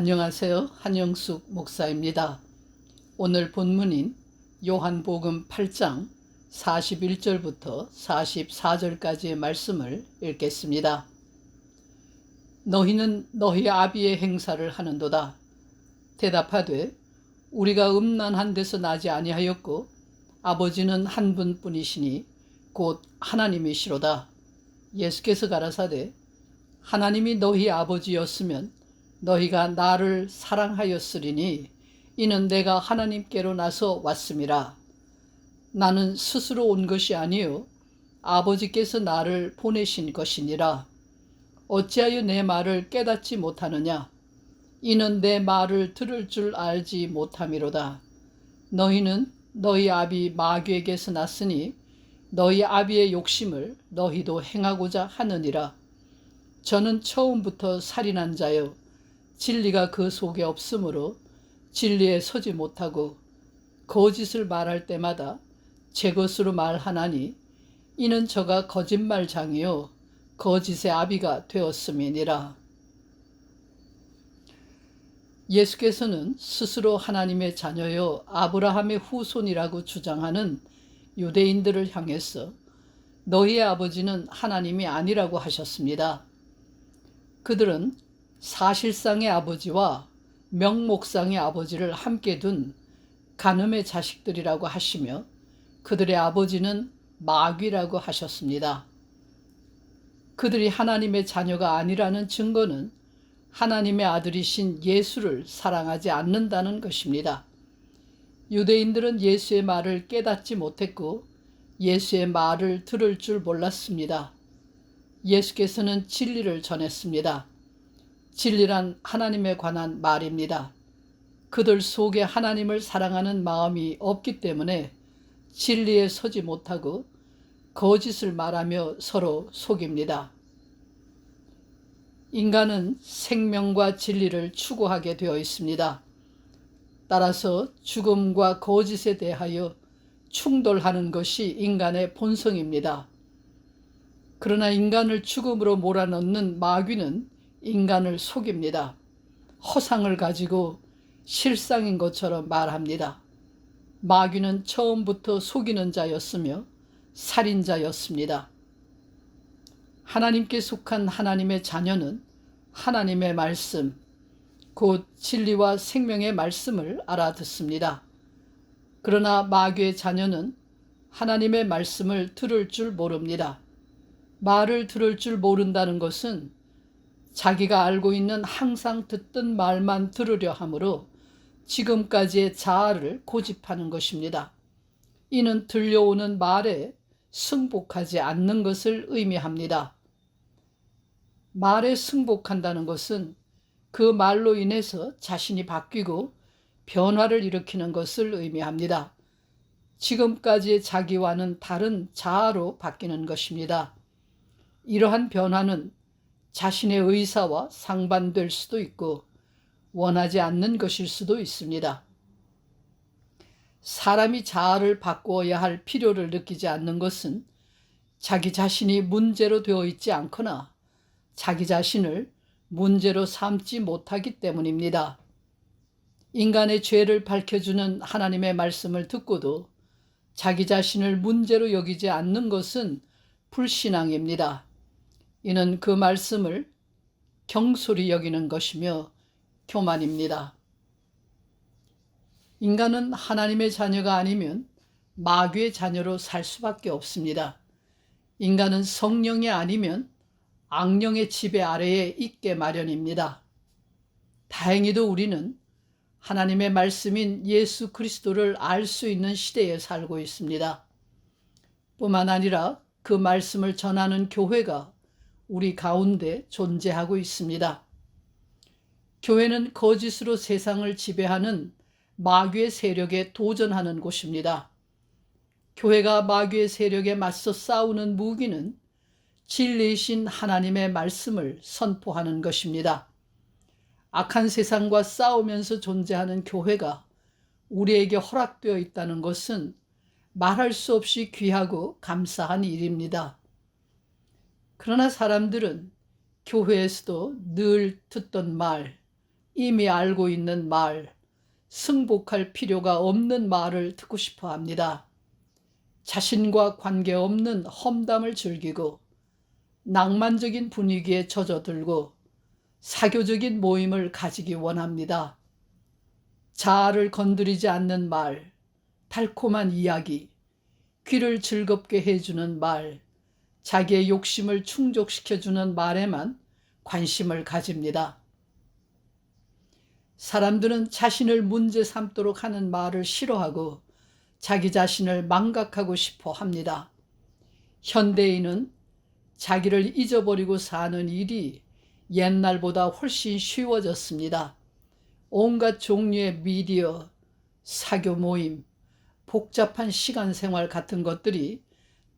안녕하세요. 한영숙 목사입니다. 오늘 본문인 요한복음 8장 41절부터 44절까지의 말씀을 읽겠습니다. 너희는 너희 아비의 행사를 하는도다. 대답하되 우리가 음란한 데서 나지 아니하였고 아버지는 한 분뿐이시니 곧 하나님이시로다. 예수께서 가라사대 하나님이 너희 아버지였으면 너희가 나를 사랑하였으리니 이는 내가 하나님께로 나서 왔음이라. 나는 스스로 온 것이 아니요 아버지께서 나를 보내신 것이니라. 어찌하여 내 말을 깨닫지 못하느냐? 이는 내 말을 들을 줄 알지 못함이로다. 너희는 너희 아비 마귀에게서 났으니 너희 아비의 욕심을 너희도 행하고자 하느니라. 저는 처음부터 살인한 자요 진리가 그 속에 없으므로 진리에 서지 못하고 거짓을 말할 때마다 제 것으로 말하나니 이는 저가 거짓말장이요 거짓의 아비가 되었음이니라. 예수께서는 스스로 하나님의 자녀요 아브라함의 후손이라고 주장하는 유대인들을 향해서 너희의 아버지는 하나님이 아니라고 하셨습니다. 그들은 사실상의 아버지와 명목상의 아버지를 함께 둔 간음의 자식들이라고 하시며 그들의 아버지는 마귀라고 하셨습니다. 그들이 하나님의 자녀가 아니라는 증거는 하나님의 아들이신 예수를 사랑하지 않는다는 것입니다. 유대인들은 예수의 말을 깨닫지 못했고 예수의 말을 들을 줄 몰랐습니다. 예수께서는 진리를 전했습니다. 진리란 하나님에 관한 말입니다. 그들 속에 하나님을 사랑하는 마음이 없기 때문에 진리에 서지 못하고 거짓을 말하며 서로 속입니다. 인간은 생명과 진리를 추구하게 되어 있습니다. 따라서 죽음과 거짓에 대하여 충돌하는 것이 인간의 본성입니다. 그러나 인간을 죽음으로 몰아넣는 마귀는 인간을 속입니다. 허상을 가지고 실상인 것처럼 말합니다. 마귀는 처음부터 속이는 자였으며 살인자였습니다. 하나님께 속한 하나님의 자녀는 하나님의 말씀, 곧 진리와 생명의 말씀을 알아듣습니다. 그러나 마귀의 자녀는 하나님의 말씀을 들을 줄 모릅니다. 말을 들을 줄 모른다는 것은 자기가 알고 있는 항상 듣던 말만 들으려 하므로 지금까지의 자아를 고집하는 것입니다. 이는 들려오는 말에 승복하지 않는 것을 의미합니다. 말에 승복한다는 것은 그 말로 인해서 자신이 바뀌고 변화를 일으키는 것을 의미합니다. 지금까지의 자기와는 다른 자아로 바뀌는 것입니다. 이러한 변화는 자신의 의사와 상반될 수도 있고 원하지 않는 것일 수도 있습니다. 사람이 자아를 바꾸어야 할 필요를 느끼지 않는 것은 자기 자신이 문제로 되어 있지 않거나 자기 자신을 문제로 삼지 못하기 때문입니다. 인간의 죄를 밝혀주는 하나님의 말씀을 듣고도 자기 자신을 문제로 여기지 않는 것은 불신앙입니다. 이는 그 말씀을 경솔히 여기는 것이며 교만입니다. 인간은 하나님의 자녀가 아니면 마귀의 자녀로 살 수밖에 없습니다. 인간은 성령이 아니면 악령의 지배 아래에 있게 마련입니다. 다행히도 우리는 하나님의 말씀인 예수 그리스도를 알 수 있는 시대에 살고 있습니다. 뿐만 아니라 그 말씀을 전하는 교회가 우리 가운데 존재하고 있습니다. 교회는 거짓으로 세상을 지배하는 마귀의 세력에 도전하는 곳입니다. 교회가 마귀의 세력에 맞서 싸우는 무기는 진리이신 하나님의 말씀을 선포하는 것입니다. 악한 세상과 싸우면서 존재하는 교회가 우리에게 허락되어 있다는 것은 말할 수 없이 귀하고 감사한 일입니다. 그러나 사람들은 교회에서도 늘 듣던 말, 이미 알고 있는 말, 승복할 필요가 없는 말을 듣고 싶어 합니다. 자신과 관계없는 험담을 즐기고 낭만적인 분위기에 젖어들고 사교적인 모임을 가지기 원합니다. 자아를 건드리지 않는 말, 달콤한 이야기, 귀를 즐겁게 해주는 말, 자기의 욕심을 충족시켜주는 말에만 관심을 가집니다. 사람들은 자신을 문제 삼도록 하는 말을 싫어하고 자기 자신을 망각하고 싶어 합니다. 현대인은 자기를 잊어버리고 사는 일이 옛날보다 훨씬 쉬워졌습니다. 온갖 종류의 미디어, 사교 모임, 복잡한 시간 생활 같은 것들이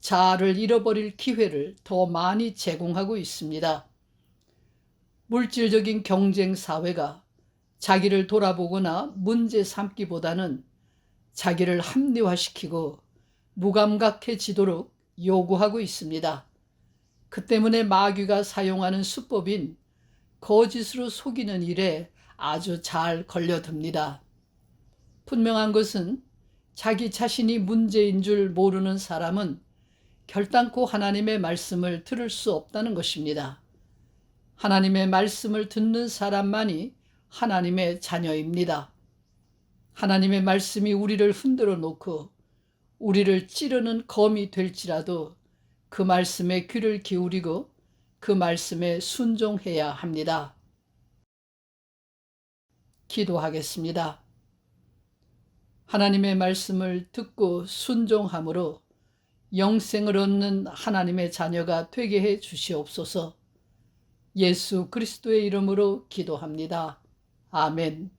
자아를 잃어버릴 기회를 더 많이 제공하고 있습니다. 물질적인 경쟁 사회가 자기를 돌아보거나 문제 삼기보다는 자기를 합리화시키고 무감각해지도록 요구하고 있습니다. 그 때문에 마귀가 사용하는 수법인 거짓으로 속이는 일에 아주 잘 걸려듭니다. 분명한 것은 자기 자신이 문제인 줄 모르는 사람은 결단코 하나님의 말씀을 들을 수 없다는 것입니다. 하나님의 말씀을 듣는 사람만이 하나님의 자녀입니다. 하나님의 말씀이 우리를 흔들어 놓고 우리를 찌르는 검이 될지라도 그 말씀에 귀를 기울이고 그 말씀에 순종해야 합니다. 기도하겠습니다. 하나님의 말씀을 듣고 순종함으로 영생을 얻는 하나님의 자녀가 되게 해 주시옵소서. 예수 그리스도의 이름으로 기도합니다. 아멘.